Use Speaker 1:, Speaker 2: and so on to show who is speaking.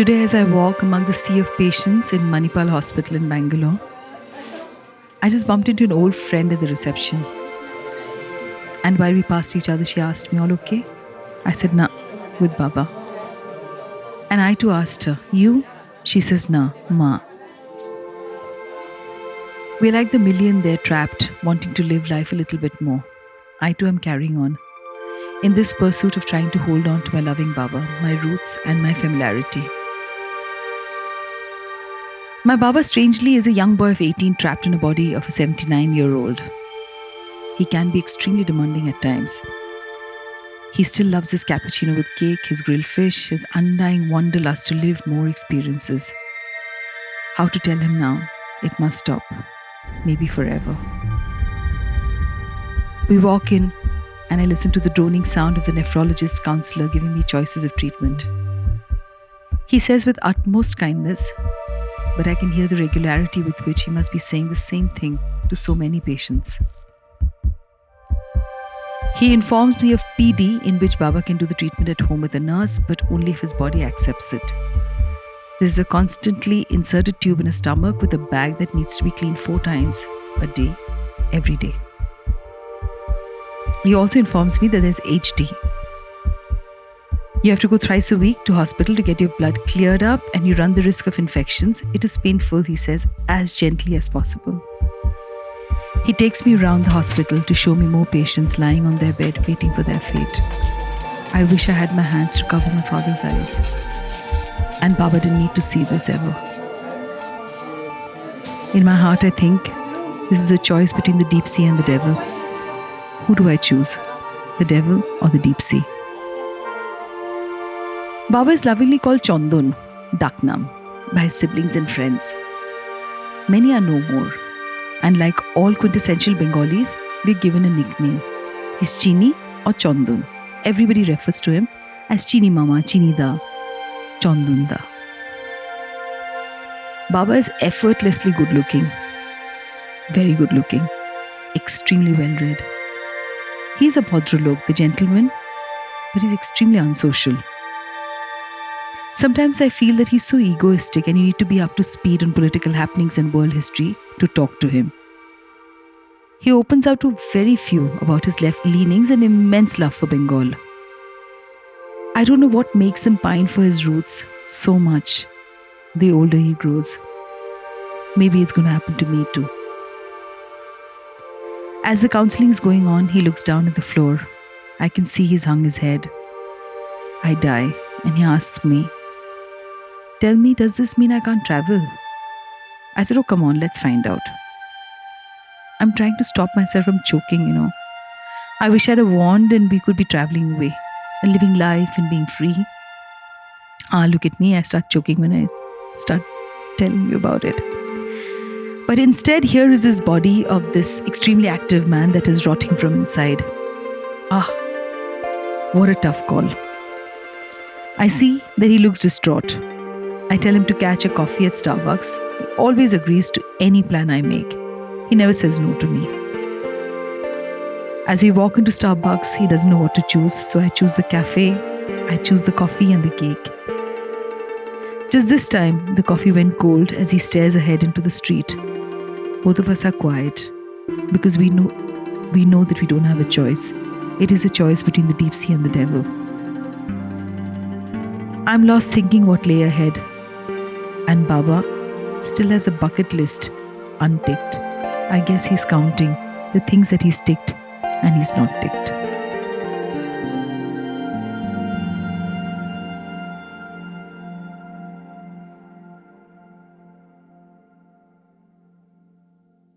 Speaker 1: Today, as I walk among the sea of patients in Manipal Hospital in Bangalore, I just bumped into an old friend at the reception. And while we passed each other, she asked me, "All okay?" I said, "Nah, with Baba." And I too asked her, "You?" She says, "Nah, Ma." We're like the million there trapped, wanting to live life a little bit more. I too am carrying on, in this pursuit of trying to hold on to my loving Baba, my roots, and my familiarity. My Baba, strangely, is a young boy of 18 trapped in a body of a 79-year-old. He can be extremely demanding at times. He still loves his cappuccino with cake, his grilled fish, his undying wanderlust to live more experiences. How to tell him now? It must stop. Maybe forever. We walk in, and I listen to the droning sound of the nephrologist counselor giving me choices of treatment. He says with utmost kindness, but I can hear the regularity with which he must be saying the same thing to so many patients. He informs me of PD, in which Baba can do the treatment at home with a nurse, but only if his body accepts it. This is a constantly inserted tube in his stomach with a bag that needs to be cleaned 4 times a day, every day. He also informs me that there's HD. You have to go thrice a week to hospital to get your blood cleared up, and you run the risk of infections. It is painful, he says, as gently as possible. He takes me around the hospital to show me more patients lying on their bed waiting for their fate. I wish I had my hands to cover my father's eyes. And Baba didn't need to see this ever. In my heart, I think this is a choice between the deep sea and the devil. Who do I choose? The devil or the deep sea? Baba is lovingly called Chandun, Daknam, by his siblings and friends. Many are no more, and like all quintessential Bengalis, we're given a nickname. He's Chini or Chandun. Everybody refers to him as Chini Mama, Chini Da, Chandun Da. Baba is effortlessly good looking, very good looking, extremely well read. He's a Bhadralok, the gentleman, but he's extremely unsocial. Sometimes I feel that he's so egoistic and you need to be up to speed on political happenings and world history to talk to him. He opens out to very few about his left leanings and immense love for Bengal. I don't know what makes him pine for his roots so much the older he grows. Maybe it's going to happen to me too. As the counseling is going on, he looks down at the floor. I can see he's hung his head. I die, and he asks me, "Tell me, does this mean I can't travel?" I said, "Oh, come on, let's find out." I'm trying to stop myself from choking. I wish I had a wand and we could be traveling away and living life and being free. Look at me, I start choking when I start telling you about it. But instead, here is his body of this extremely active man that is rotting from inside. What a tough call. I see that he looks distraught. I tell him to catch a coffee at Starbucks. He always agrees to any plan I make. He never says no to me. As we walk into Starbucks, he doesn't know what to choose, so I choose the cafe, I choose the coffee and the cake. Just this time, the coffee went cold as he stares ahead into the street. Both of us are quiet because we know that we don't have a choice. It is a choice between the deep sea and the devil. I'm lost thinking what lay ahead. And Baba still has a bucket list unticked. I guess he's counting the things that he's ticked and he's not ticked.